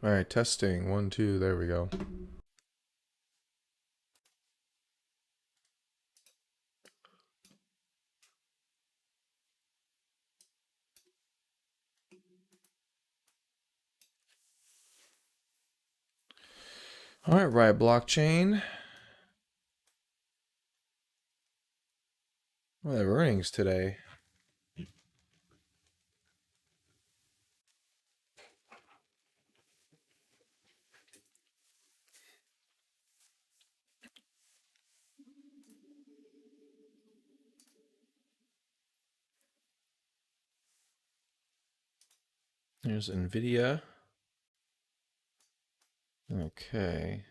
All right, testing. 1, 2, there we go. All right, Riot Blockchain. Well, they have earnings today. There's Nvidia. Okay.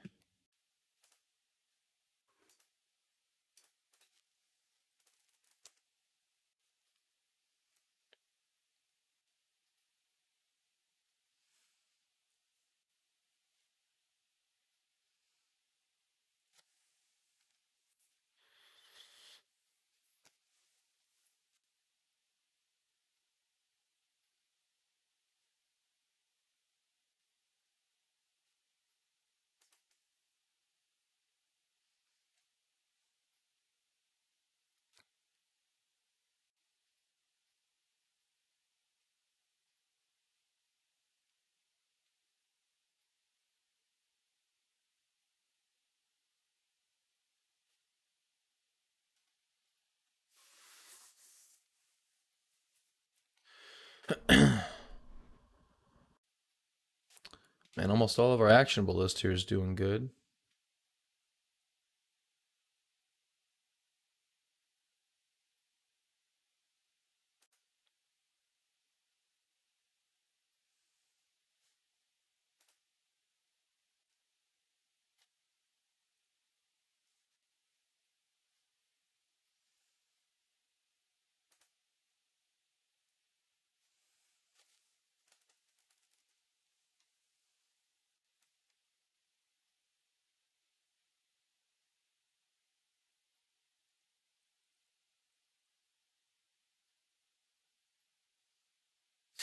Man, almost all of our actionable list here is doing good.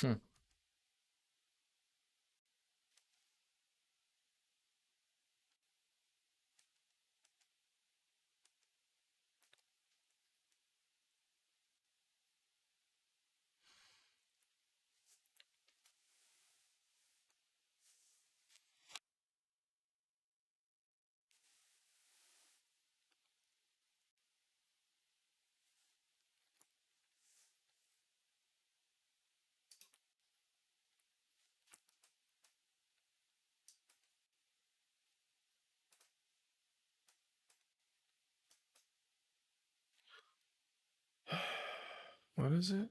Hmm. What is it?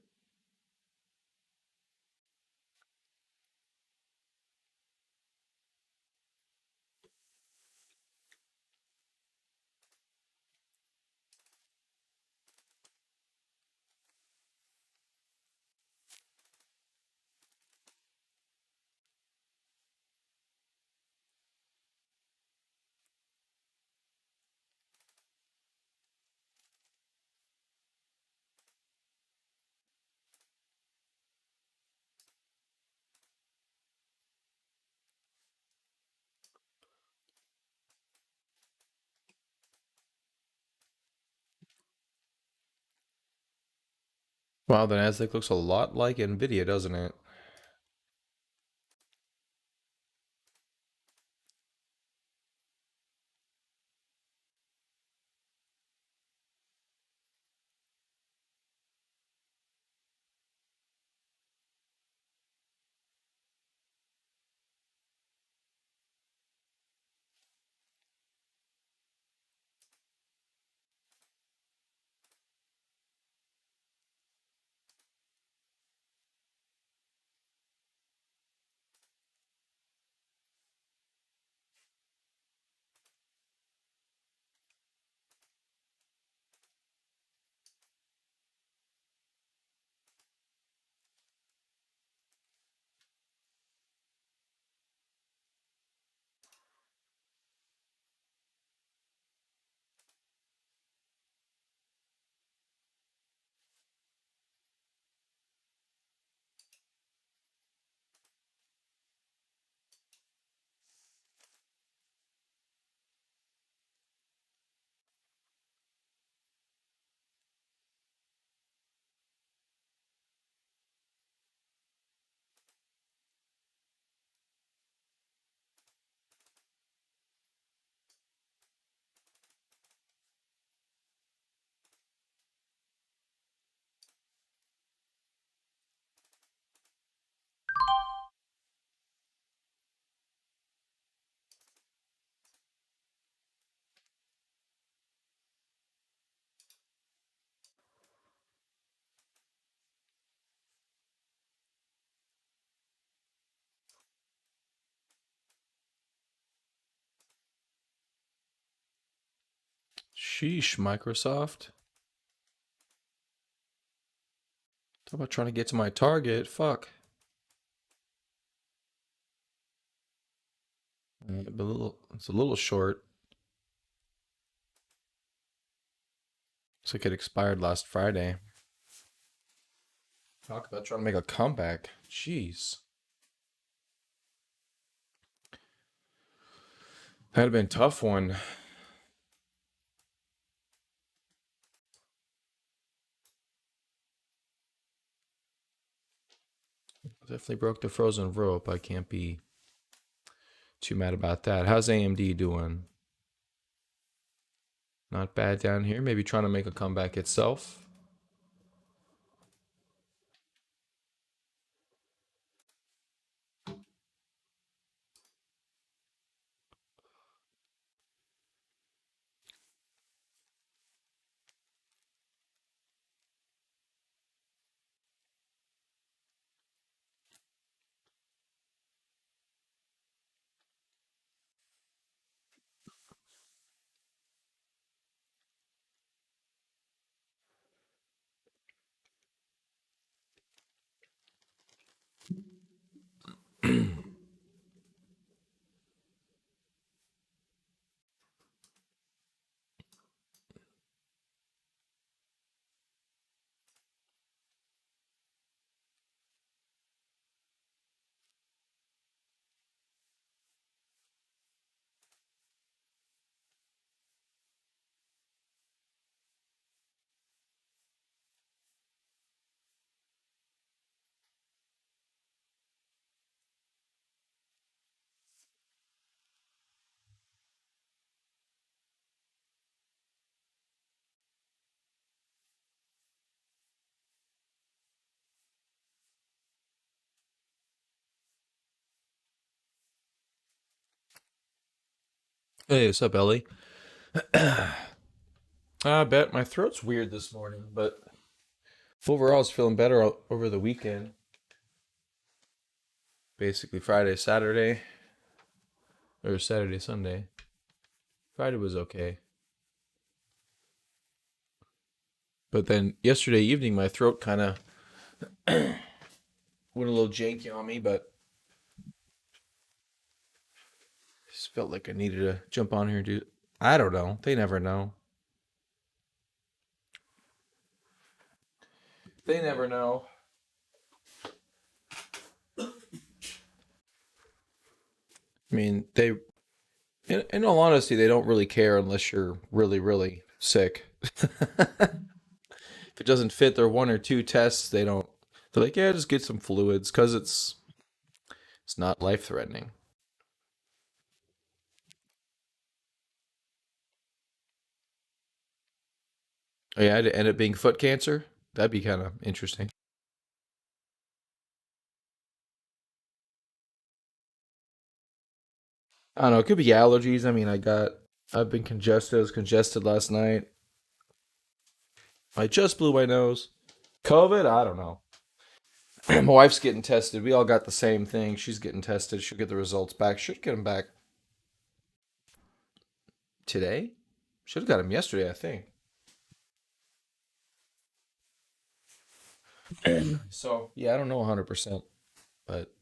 Wow, the Nasdaq looks a lot like Nvidia, doesn't it? Sheesh, Microsoft. Talk about trying to get to my target. Fuck. It's a little short. Looks like it expired last Friday. Talk about trying to make a comeback. Jeez. That'd have been a tough one. Definitely broke the frozen rope. I can't be too mad about that. How's AMD doing? Not bad down here. Maybe trying to make a comeback itself. Hey, what's up, Ellie? I bet my throat's weird this morning, but overall, it's feeling better over the weekend. Basically, Friday, Saturday, or Saturday, Sunday. Friday was okay. But then yesterday evening, my throat kind of went a little janky on me, but just felt like I needed to jump on here and do. I don't know. They never know. They never know. I mean, in all honesty, they don't really care unless you're really, really sick. If it doesn't fit their one or two tests, they don't. They're like, yeah, just get some fluids because it's not life threatening. Oh yeah, to end up being foot cancer. That'd be kind of interesting. I don't know. It could be allergies. I mean, I've been congested. I was congested last night. I just blew my nose. COVID? I don't know. My wife's getting tested. We all got the same thing. She's getting tested. She'll get the results back. Should get them back today. Should have got them yesterday, I think. So yeah, I don't know 100%, but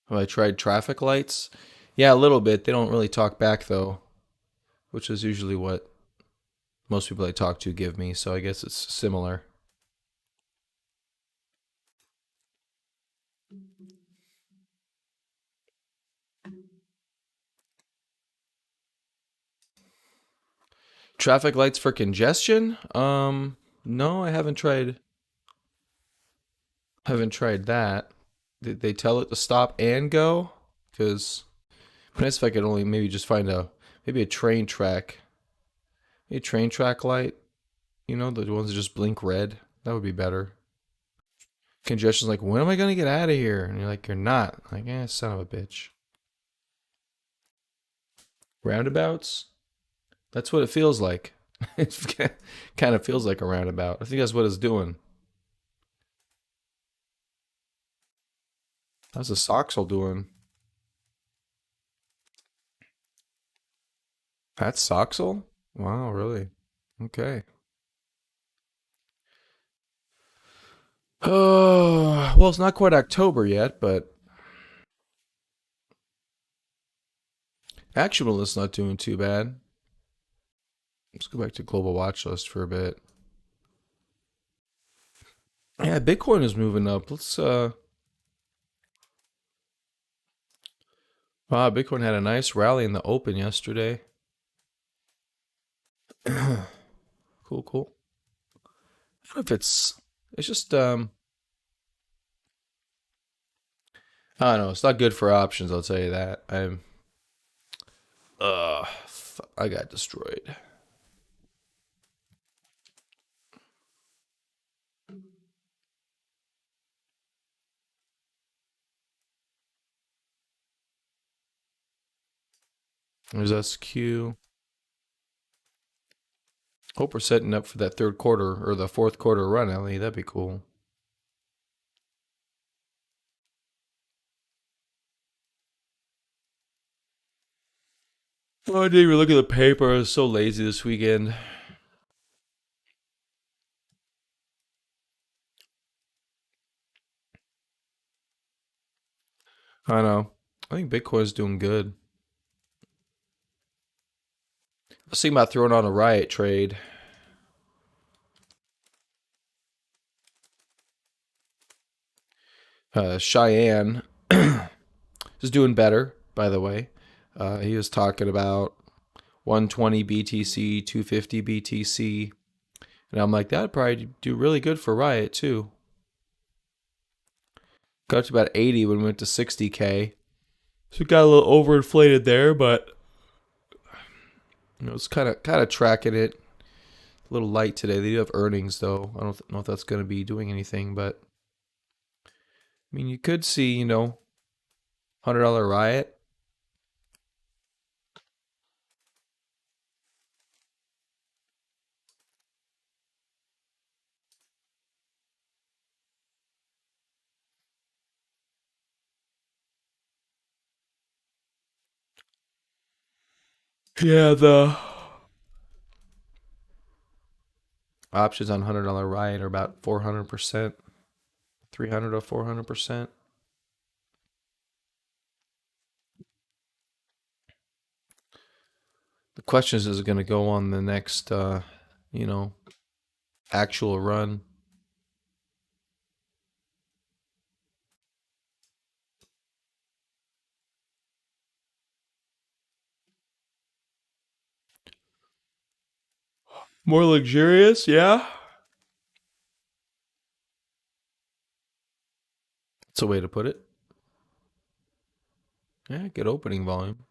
have I tried traffic lights? Yeah, a little bit. They don't really talk back though, which is usually what most people I talk to give me. So I guess it's similar. Traffic lights for congestion? No, I haven't tried that. Did they tell it to stop and go? Because nice if I could only maybe just find maybe a train track, a train track light. You know, the ones that just blink red. That would be better. Congestion's like, when am I gonna get out of here? And you're like, you're not. Like, son of a bitch. Roundabouts? That's what it feels like. It kind of feels like a roundabout. I think that's what it's doing. How's the Soxal doing? That's Soxel? Wow, really? Okay. Oh, well, it's not quite October yet, but Actual is not doing too bad. Let's go back to global watch list for a bit. Yeah, Bitcoin is moving up. Wow, Bitcoin had a nice rally in the open yesterday. Cool, cool. I don't know if it's just I don't know, it's not good for options, I'll tell you that. I got destroyed. There's SQ. Hope we're setting up for that third quarter or the fourth quarter run, Ellie. That'd be cool. Oh, I didn't even look at the paper. I was so lazy this weekend. I know. I think Bitcoin's doing good. I was thinking about throwing on a riot trade. Cheyenne is doing better, by the way. He was talking about 120 BTC, 250 BTC. And I'm like, that'd probably do really good for Riot, too. Got up to about 80 when we went to 60K. So it got a little overinflated there, but it's kind of tracking it. A little light today. They do have earnings, though. I don't know if that's going to be doing anything, but I mean, you could see, $100 Riot. Yeah, the options on $100 Riot are about 400%, 300 to 400%. The question is it going to go on the next, you know, actual run? More luxurious, yeah. That's a way to put it. Yeah, good opening volume.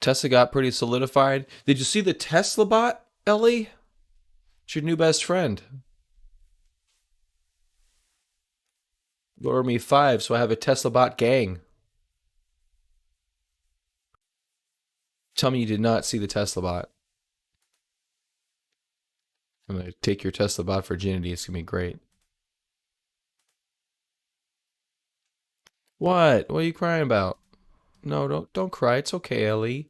Tesla got pretty solidified. Did you see the Tesla bot, Ellie? It's your new best friend. Order me 5, so I have a Tesla bot gang. Tell me you did not see the Tesla bot. I'm gonna take your Tesla bot virginity. It's gonna be great. What? What are you crying about? No, don't cry. It's okay, Ellie.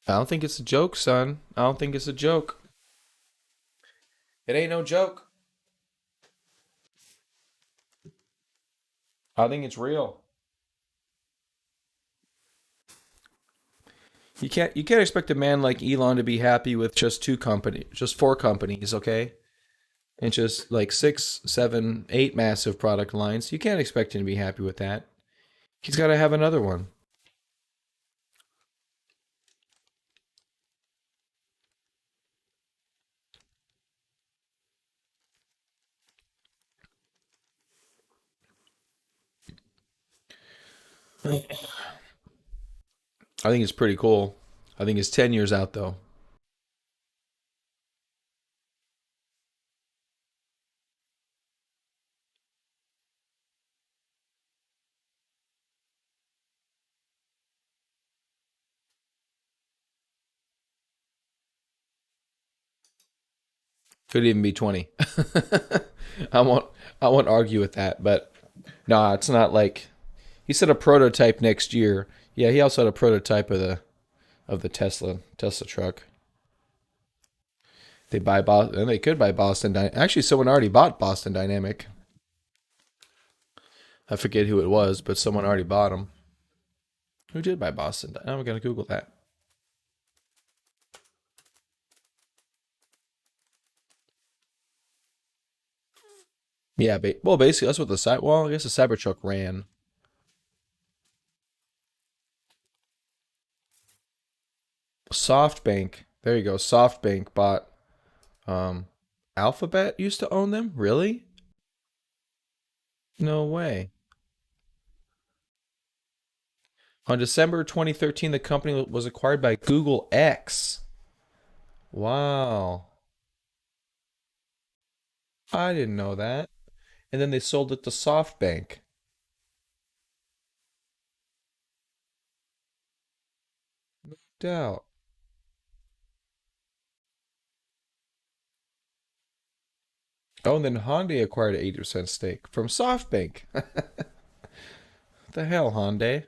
I don't think it's a joke, son. I don't think it's a joke. It ain't no joke. I think it's real. You can't expect a man like Elon to be happy with just just 4 companies, okay? And just like 6, 7, 8 massive product lines. You can't expect him to be happy with that. He's got to have another one. I think it's pretty cool. I think it's 10 years out though. Could even be 20. I won't. I won't argue with that, but nah, it's not like he said a prototype next year. Yeah, he also had a prototype of the Tesla truck. They buy Boston, and they could buy Boston. Actually, someone already bought Boston Dynamic. I forget who it was, but someone already bought them. Who did buy Boston? Now I'm gonna Google that. Yeah, well, basically that's what the side. Well, I guess the Cybertruck ran. SoftBank. There you go. SoftBank bought. Um, Alphabet used to own them. Really? No way. On December 2013, the company was acquired by Google X. Wow, I didn't know that. And then they sold it to SoftBank. Doubt. Oh, and then Hyundai acquired an 80% stake from SoftBank. What the hell, Hyundai?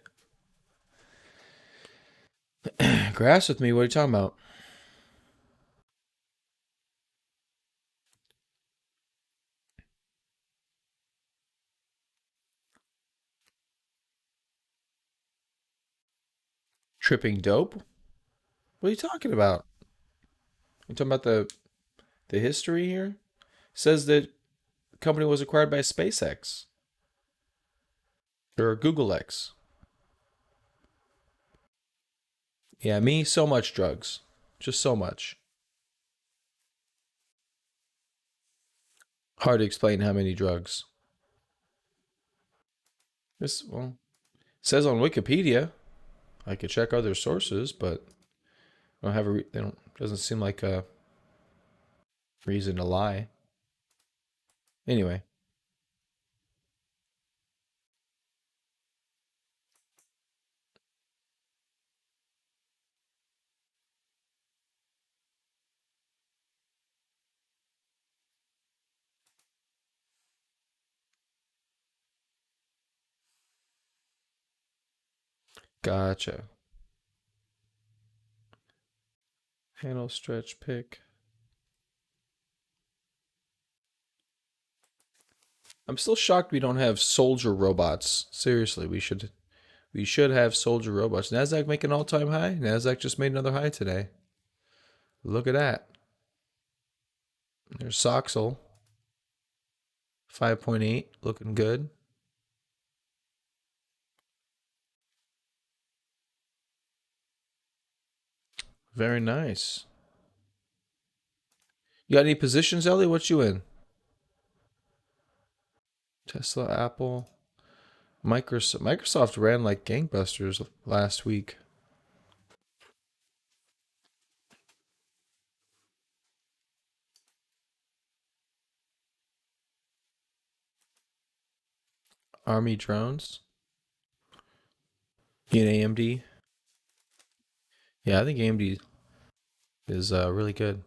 Grass with me. What are you talking about? Tripping dope? What are you talking about? You talking about the history here? It says that the company was acquired by SpaceX or Google X. Yeah, me, so much drugs. Just so much. Hard to explain how many drugs. This, well, it says on Wikipedia. I could check other sources, but I don't have a. They don't. Doesn't seem like a reason to lie. Anyway, gotcha. Handle, stretch, pick. I'm still shocked we don't have soldier robots. Seriously, we should have soldier robots. Nasdaq making all-time high. Nasdaq just made another high today. Look at that. There's Soxel, 5.8, looking good. Very nice. You got any positions, Ellie? What you in? Tesla, Apple, Microsoft. Microsoft ran like gangbusters last week. Army drones. You in AMD? Yeah, I think AMD is really good.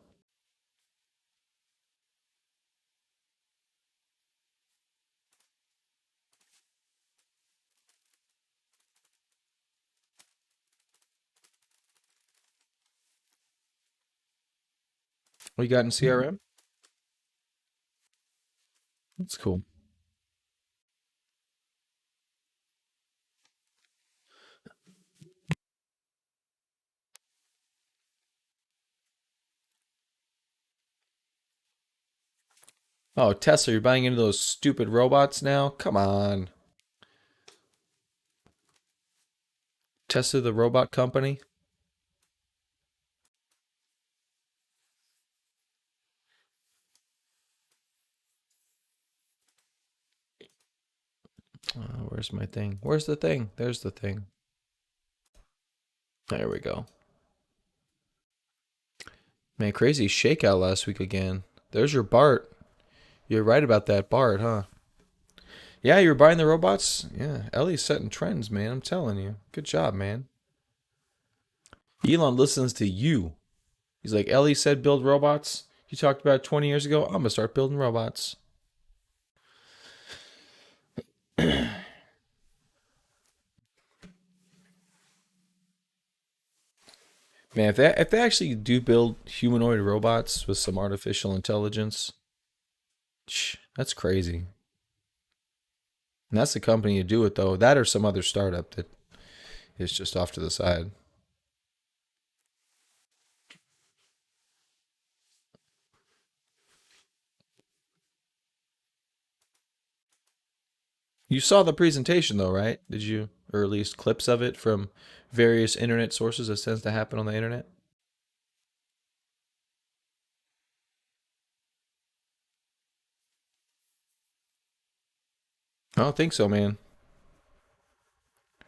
What you got in CRM? That's cool. Oh, Tesla, you're buying into those stupid robots now? Come on. Tesla, the robot company? Where's my thing? Where's the thing? There's the thing. There we go. Man, crazy shakeout last week again. There's your Bart. You're right about that Bart, huh? Yeah, you're buying the robots? Yeah, Ellie's setting trends, man. I'm telling you. Good job, man. Elon listens to you. He's like, Ellie said build robots. You talked about it 20 years ago. I'm going to start building robots. Man, if they actually do build humanoid robots with some artificial intelligence, that's crazy. And that's the company to do it though. That or some other startup that is just off to the side. You saw the presentation though, right? Did you, or at least clips of it from various internet sources that tends to happen on the internet? I don't think so, man.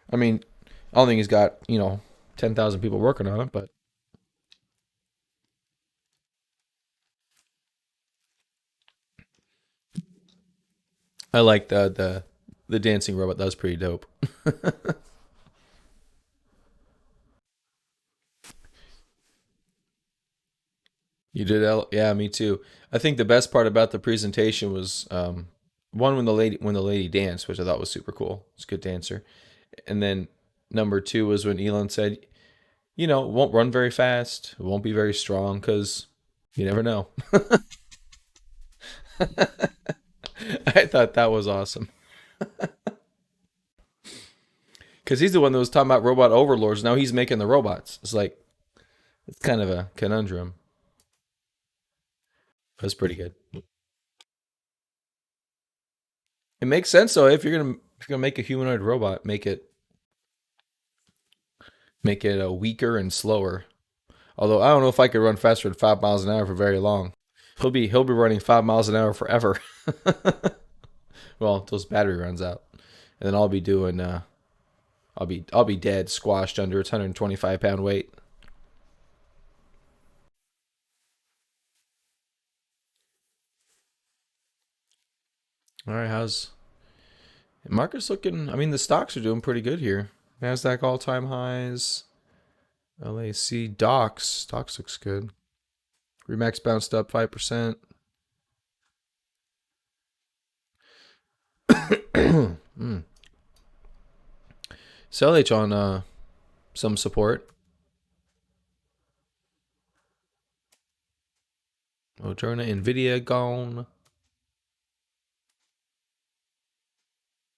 I mean, I don't think he's got 10,000 people working on it, but I like the dancing robot. That was pretty dope. You did, yeah, me too. I think the best part about the presentation was one when the lady danced, which I thought was super cool. It's a good dancer. And then number two was when Elon said, it won't run very fast, it won't be very strong because you never know. I thought that was awesome because he's the one that was talking about robot overlords. Now he's making the robots. It's like it's kind of a conundrum. That's pretty good. It makes sense though. If you're gonna make a humanoid robot, make it weaker and slower. Although I don't know if I could run faster than 5 miles an hour for very long. He'll be running 5 miles an hour forever. Well, until his battery runs out, and then I'll be doing. I'll be dead, squashed under its 125 pound weight. All right, how's market's looking? I mean, the stocks are doing pretty good here. Nasdaq all time highs. LAC Docs looks good. Remax bounced up 5%. mm. SLH on some support. Moderna, Nvidia gone.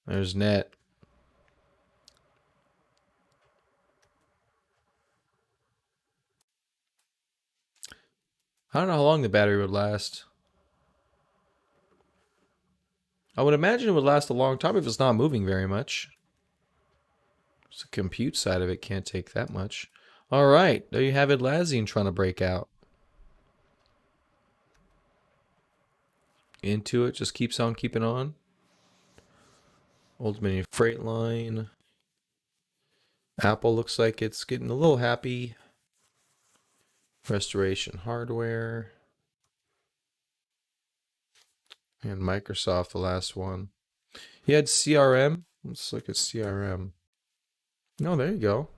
There's net. I don't know how long the battery would last. I would imagine it would last a long time if it's not moving very much. So the compute side of it can't take that much. All right, there you have it. Atlassian trying to break out. Into it just keeps on keeping on. Old Dominion Freight Line. Apple looks like it's getting a little happy. Restoration Hardware. And Microsoft, the last one. He had CRM. Let's look at CRM. No, there you go.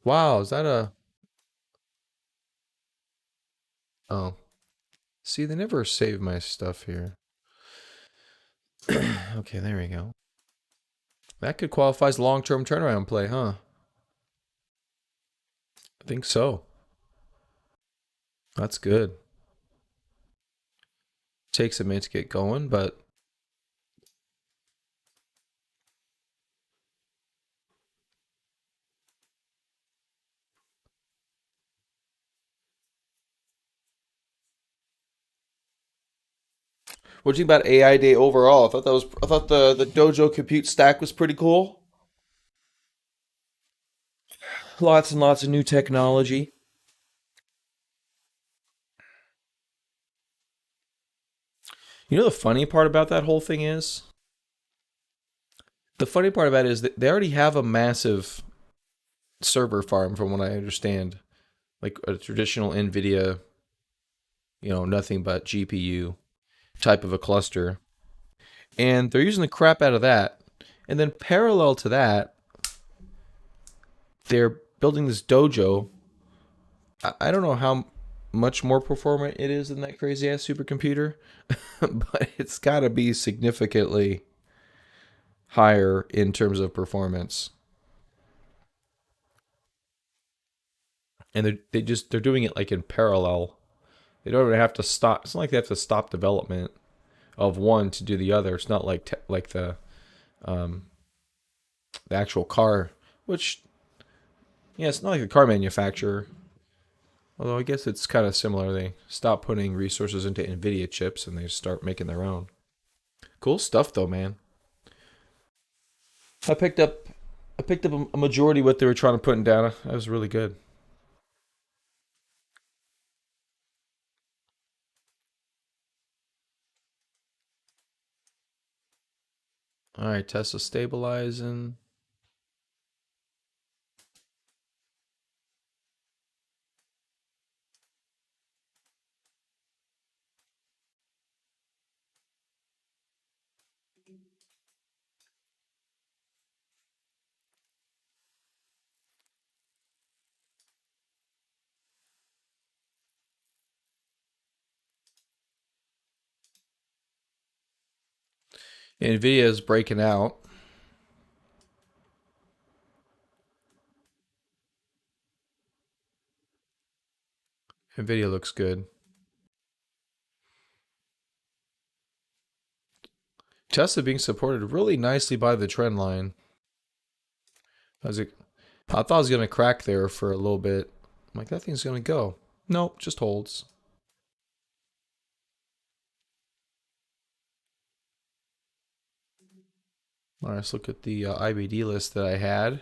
Wow, is that a... Oh. See, they never save my stuff here. Okay, there we go. That could qualify as long-term turnaround play, huh? I think so. That's good. Takes a minute to get going, but what do you think about AI Day overall? I thought the Dojo compute stack was pretty cool. Lots and lots of new technology. You know the funny part about that whole thing is? The funny part about it is that they already have a massive server farm from what I understand. Like a traditional NVIDIA, nothing but GPU type of a cluster. And they're using the crap out of that. And then parallel to that, they're building this dojo. I don't know how. much more performant it is than that crazy ass supercomputer, but it's got to be significantly higher in terms of performance. And they're doing it like in parallel. They don't even have to stop. It's not like they have to stop development of one to do the other. It's not like like um, the actual car, which yeah, it's not like the car manufacturer. Although I guess it's kind of similar. They stop putting resources into Nvidia chips and they start making their own. Cool stuff though, man. I picked up I picked up a majority of what they were trying to put in data. That was really good. All right, Tesla stabilizing. Nvidia is breaking out. Nvidia looks good. Tesla being supported really nicely by the trend line. I was, I thought I was gonna crack there for a little bit. I'm like, that thing's gonna go. Nope, just holds. All right, let's look at the IBD list that I had.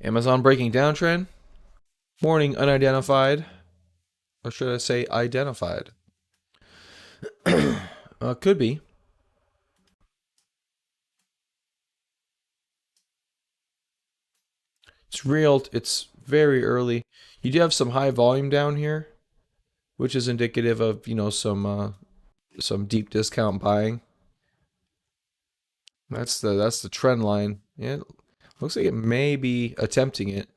Amazon breaking downtrend. Morning unidentified. Or should I say identified? Could be. It's real. It's very early. You do have some high volume down here, which is indicative of some deep discount buying. That's the trend line. Yeah, it looks like it may be attempting it.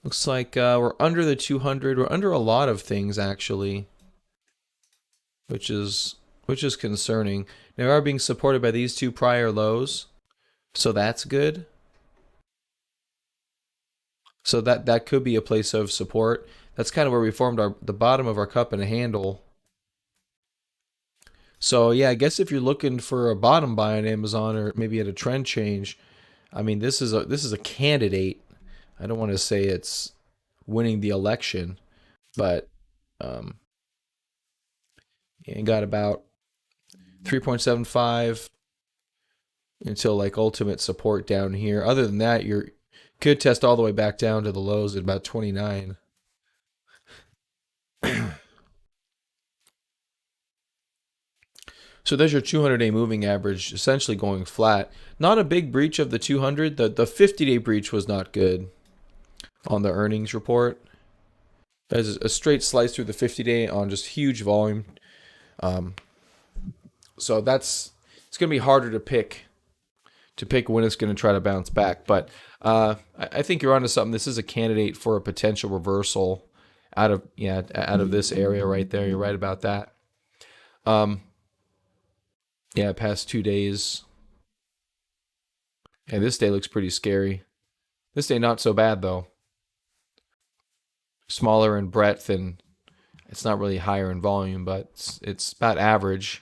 Looks like we're under the 200. We're under a lot of things actually, which is which is concerning. They are being supported by these two prior lows, so that's good. So that could be a place of support. That's kind of where we formed our the bottom of our cup and a handle. So yeah, I guess if you're looking for a bottom buy on Amazon or maybe at a trend change, I mean this is a candidate. I don't want to say it's winning the election, but um, and got about 3.75 until like ultimate support down here. Other than that, you're could test all the way back down to the lows at about 29. So there's your 200-day moving average essentially going flat. Not a big breach of the 200. The 50-day breach was not good on the earnings report. There's a straight slice through the 50-day on just huge volume. Um, so that's it's going to be harder to pick when it's going to try to bounce back. But I think you're onto something. This is a candidate for a potential reversal out of this area right there. You're right about that. Um, yeah, past 2 days. And this day looks pretty scary. This day not so bad though. Smaller in breadth and it's not really higher in volume, but it's about average,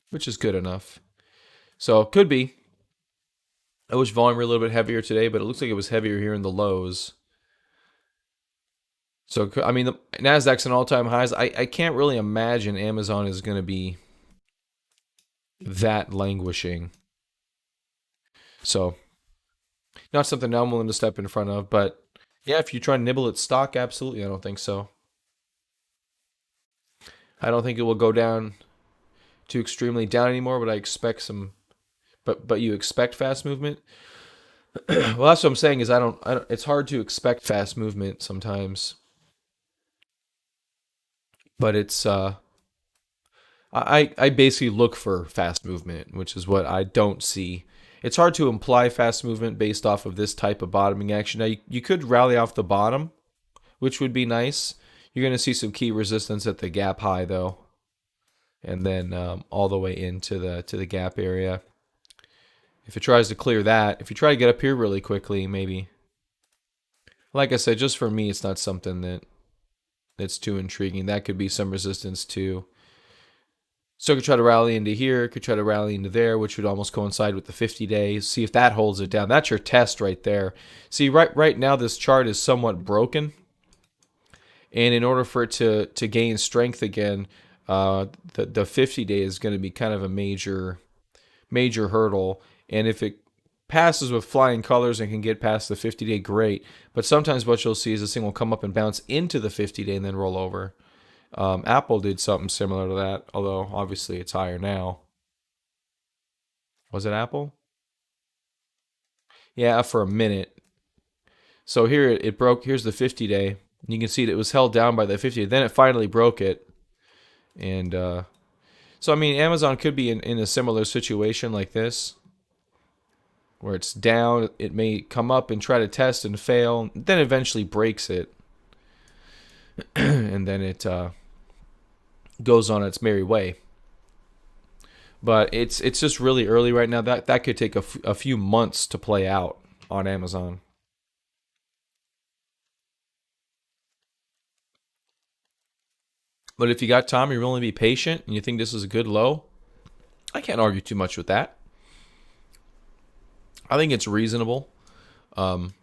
which is good enough. So it could be. I wish volume were a little bit heavier today, but it looks like it was heavier here in the lows. So I mean, the Nasdaq's an all-time highs. I can't really imagine Amazon is going to be that languishing. So not something I'm willing to step in front of, but yeah, if you try to nibble at stock, absolutely, I don't think so. I don't think it will go down too extremely down anymore, but I expect some. But you expect fast movement. Well, that's what I'm saying is I don't. It's hard to expect fast movement sometimes, but it's I basically look for fast movement, which is what I don't see. It's hard to imply fast movement based off of this type of bottoming action. Now you could rally off the bottom, which would be nice. You're going to see some key resistance at the gap high though, and then all the way into the gap area. If it tries to clear that, if you try to get up here really quickly, maybe. Like I said, just for me, it's not something that's too intriguing. That could be some resistance too. So it could try to rally into here, could try to rally into there, which would almost coincide with the 50 days. See if that holds it down. That's your test right there. See, right now this chart is somewhat broken. And in order for it to gain strength again, the 50 day is going to be kind of a major hurdle. And if it passes with flying colors and can get past the 50 day, great. But sometimes what you'll see is this thing will come up and bounce into the 50 day and then roll over. Apple did something similar to that, although obviously it's higher now. Was it Apple? Yeah, for a minute. So here it broke. Here's the 50 day. You can see that it was held down by the 50. Then it finally broke it. And so, I mean, Amazon could be in a similar situation like this, where it's down. It may come up and try to test and fail, then eventually breaks it. And then it goes on its merry way. But it's just really early right now. That could take a few months to play out on Amazon. But if you got time, you're willing to be patient, and you think this is a good low, I can't argue too much with that. I think it's reasonable. Um,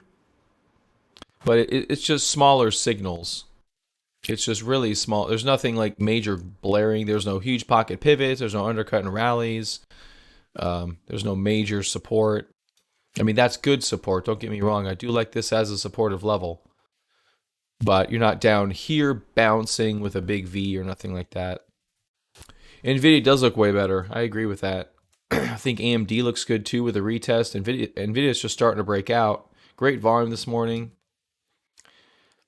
but it's just smaller signals. It's just really small. There's nothing like major blaring. There's no huge pocket pivots. There's no undercut and rallies. There's no major support. I mean, that's good support. Don't get me wrong. I do like this as a supportive level. But you're not down here bouncing with a big V or nothing like that. NVIDIA does look way better. I agree with that. I think AMD looks good too with a retest. NVIDIA's just starting to break out. Great volume this morning.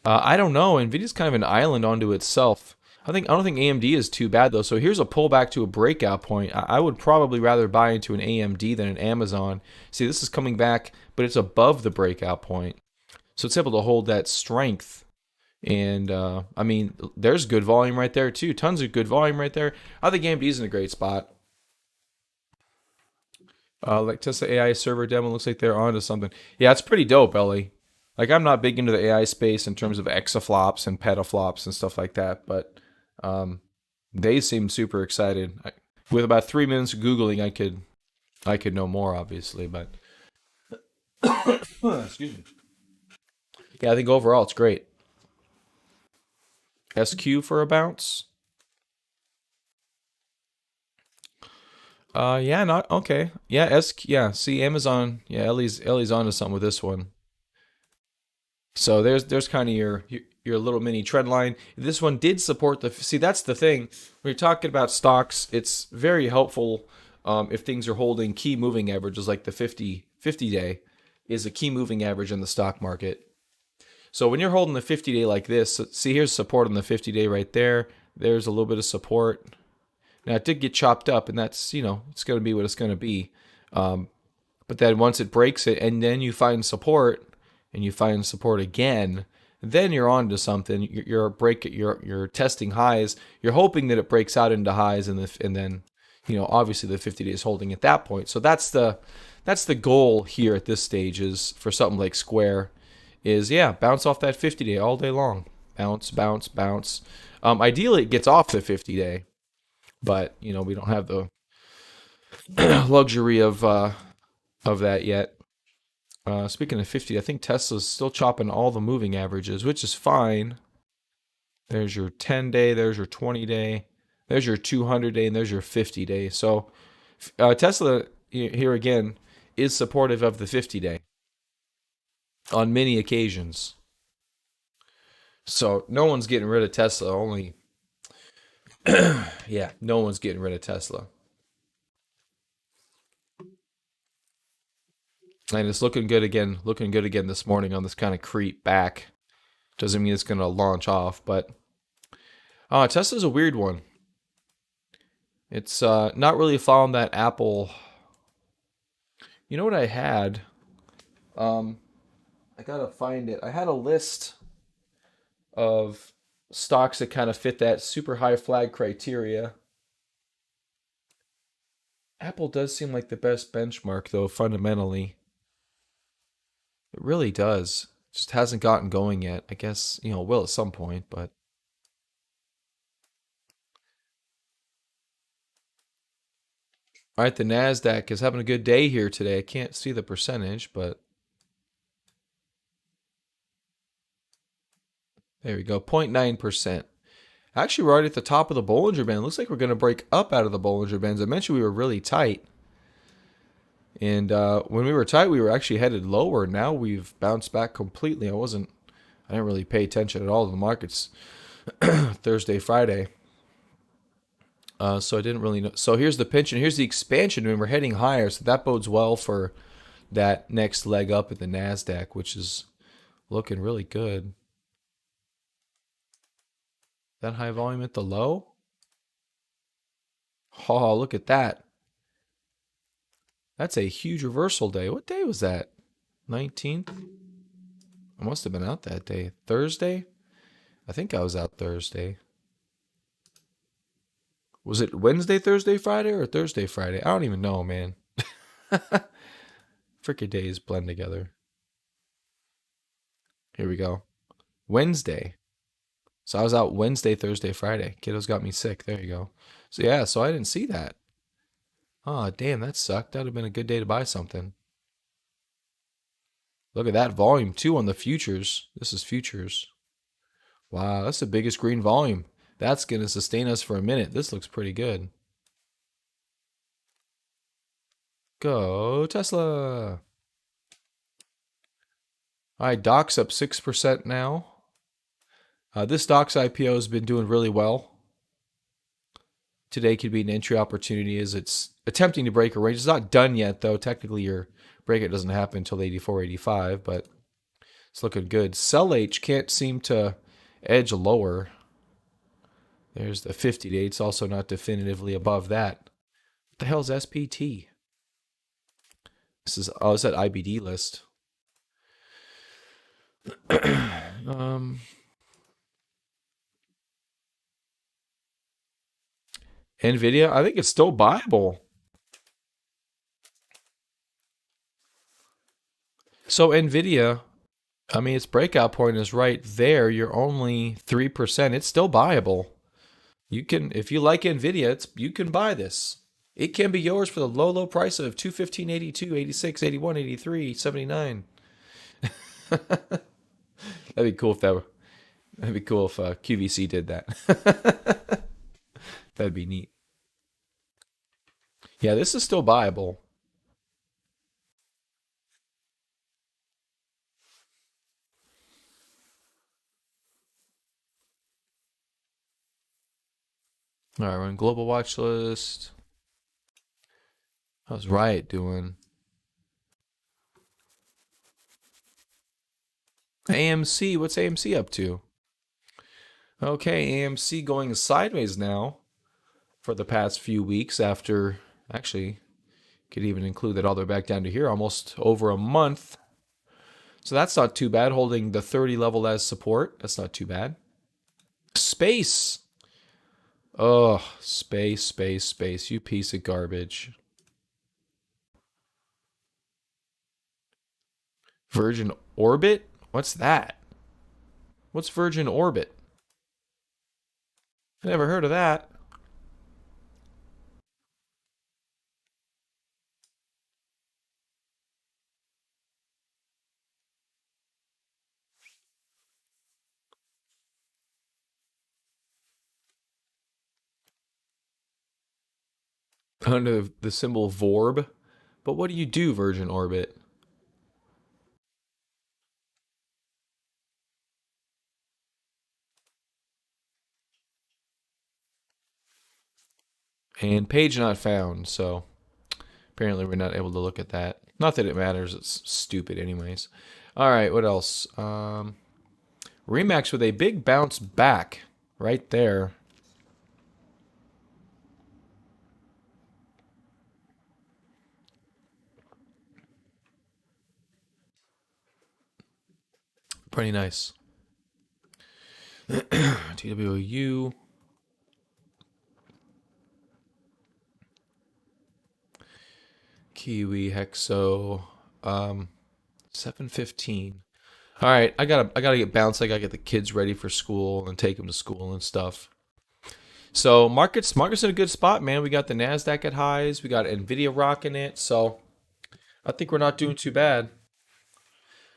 I don't know. NVIDIA's kind of an island onto itself. I don't think AMD is too bad though. So here's a pullback to a breakout point. I would probably rather buy into an AMD than an Amazon. See, this is coming back, but it's above the breakout point. So it's able to hold that strength. And I mean, there's good volume right there too. Tons of good volume right there. I think AMD's in a great spot. Like Tesla AI server demo looks like they're onto something. Yeah, it's pretty dope, Ellie. Like I'm not big into the AI space in terms of exaflops and petaflops and stuff like that, but they seem super excited. With about 3 minutes of googling, I could know more, obviously, but excuse me. Yeah, I think overall it's great. SQ for a bounce. Yeah, not okay. Yeah, yeah. See, Amazon. Yeah, Ellie's onto something with this one. So there's kind of your little mini trend line. This one did support the. See, that's the thing. When you're talking about stocks, it's very helpful if things are holding key moving averages like the 50 day is a key moving average in the stock market. So when you're holding the 50 day like this, see here's support on the 50 day right there. There's a little bit of support. Now it did get chopped up, and that's it's going to be what it's going to be. But then once it breaks it, and then you find support, and you find support again, then you're on to something. You're testing highs. You're hoping that it breaks out into highs, and then obviously the 50 days holding at that point. So that's the goal here at this stage is for something like Square is bounce off that 50 day all day long. Bounce, bounce, bounce. Ideally it gets off the 50 day, but we don't have the luxury of that yet. Speaking of 50, I think Tesla's still chopping all the moving averages, which is fine. There's your 10 day, there's your 20 day, there's your 200 day, and there's your 50 day. So Tesla here again is supportive of the 50 day on many occasions. So no one's getting rid of Tesla. Only Yeah, no one's getting rid of Tesla. And it's looking good again this morning on this kind of creep back. Doesn't mean it's going to launch off, but Tesla's a weird one. It's not really following that Apple. You know what I had? Um, I gotta find it. I had a list of stocks that kind of fit that super high flag criteria. Apple does seem like the best benchmark, though, fundamentally. It really does. Just hasn't gotten going yet. I guess, will at some point, but. All right, the NASDAQ is having a good day here today. I can't see the percentage, but. There we go, 0.9%. Actually, we're right at the top of the Bollinger Band. It looks like we're going to break up out of the Bollinger Bands. I mentioned we were really tight. And when we were tight, we were actually headed lower. Now we've bounced back completely. I didn't really pay attention at all to the markets Thursday, Friday. So I didn't really know. So here's the pinch and here's the expansion, and we're heading higher. So that bodes well for that next leg up at the NASDAQ, which is looking really good. That high volume at the low? Oh, look at that. That's a huge reversal day. What day was that? 19th? I must have been out that day. Thursday? I think I was out Thursday. Was it Wednesday, Thursday, Friday, or Thursday, Friday? I don't even know, man. Freaking days blend together. Here we go. Wednesday. So I was out Wednesday, Thursday, Friday. Kiddos got me sick. There you go. So yeah, so I didn't see that. Oh, damn, that sucked. That would have been a good day to buy something. Look at that volume too on the futures. This is futures. Wow, that's the biggest green volume. That's going to sustain us for a minute. This looks pretty good. Go Tesla. All right, Doc's up 6% now. This Doc's IPO has been doing really well. Today could be an entry opportunity as it's attempting to break a range. It's not done yet, though. Technically, your breakout doesn't happen until 84, 85, but it's looking good. Sell H can't seem to edge lower. There's the 50 day. It's also not definitively above that. What the hell is SPT? This is, oh, it's that IBD list. Nvidia, I think it's still buyable. So Nvidia, I mean, its breakout point is right there. You're only 3%. It's still buyable. You can, if you like Nvidia, you can buy this. It can be yours for the low, low price of 215.82, 86, 81, 83, 79. That'd be cool if that'd be cool if QVC did that. That'd be neat. Yeah, this is still buyable. All right, we're on global watch list. How's Riot doing? AMC, what's AMC up to? Okay, AMC going sideways now for the past few weeks after, actually, could even include that all the way back down to here, almost over a month. So that's not too bad, holding the 30 level as support. That's not too bad. Space. Oh, space, space, space. You piece of garbage. Virgin Orbit? What's that? What's Virgin Orbit? I never heard of that. Under the symbol VORB. But what do you do, Virgin Orbit? And page not found, so apparently we're not able to look at that. Not that it matters, it's stupid anyways. Alright, what else? Remax with a big bounce back right there. Pretty nice. TWU. Kiwi Hexo. 715. All right, I gotta get bounced. I gotta get the kids ready for school and take them to school and stuff. So market's in a good spot, man. We got the Nasdaq at highs. We got Nvidia rocking it. So I think we're not doing too bad.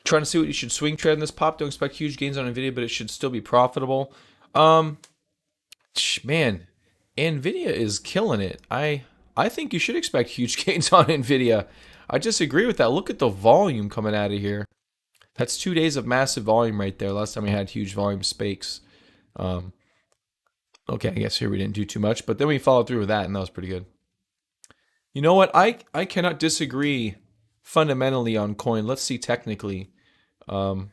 Trying to see what you should swing trade in this pop. Don't expect huge gains on Nvidia, but it should still be profitable. Man, Nvidia is killing it. I think you should expect huge gains on Nvidia. I disagree with that. Look at the volume coming out of here. That's 2 days of massive volume right there. Last time we had huge volume spikes. Okay, I guess here we didn't do too much, but then we followed through with that, and that was pretty good. You know what? I cannot disagree fundamentally on coin. Let's see technically. Yeah,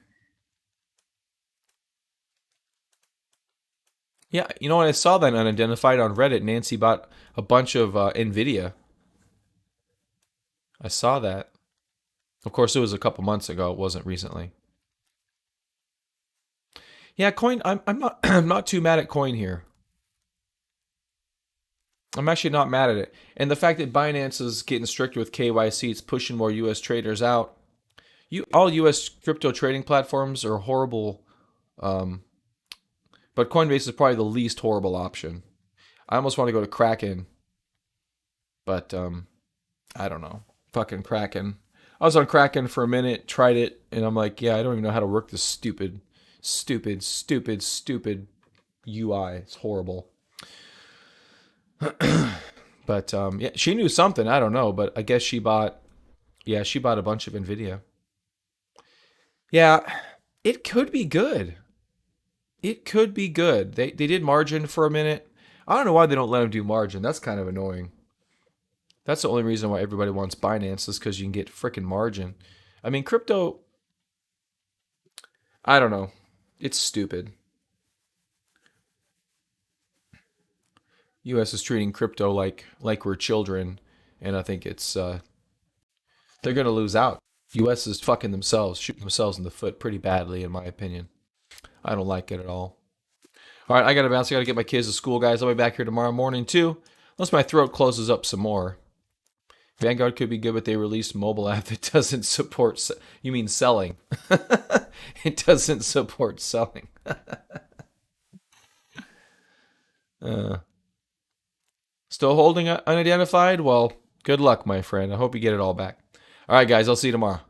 you know what? I saw that unidentified on Reddit. Nancy bought a bunch of Nvidia. I saw that. Of course, it was a couple months ago. It wasn't recently. Yeah, coin. I'm not I'm not too mad at coin here. I'm actually not mad at it. And the fact that Binance is getting stricter with KYC, it's pushing more US traders out. All US crypto trading platforms are horrible, um, but Coinbase is probably the least horrible option. I almost want to go to Kraken, but I don't know. Fucking Kraken. I was on Kraken for a minute, tried it, and I'm like, yeah, I don't even know how to work this stupid UI. It's horrible. But yeah, she knew something. I don't know, but I guess she bought a bunch of Nvidia. Yeah, it could be good. It could be good. They did margin for a minute. I don't know why they don't let them do margin. That's kind of annoying. That's the only reason why everybody wants Binance is because you can get freaking margin. I mean, crypto. I don't know. It's stupid. U.S. is treating crypto like we're children, and I think it's they're gonna lose out. U.S. is fucking themselves, shooting themselves in the foot pretty badly, in my opinion. I don't like it at all. All right, I gotta bounce. I gotta get my kids to school, guys. I'll be back here tomorrow morning too, unless my throat closes up some more. Vanguard could be good, but they released mobile app that doesn't support. You mean selling? It doesn't support selling. uh, Still holding unidentified? Well, good luck, my friend. I hope you get it all back. All right, guys. I'll see you tomorrow.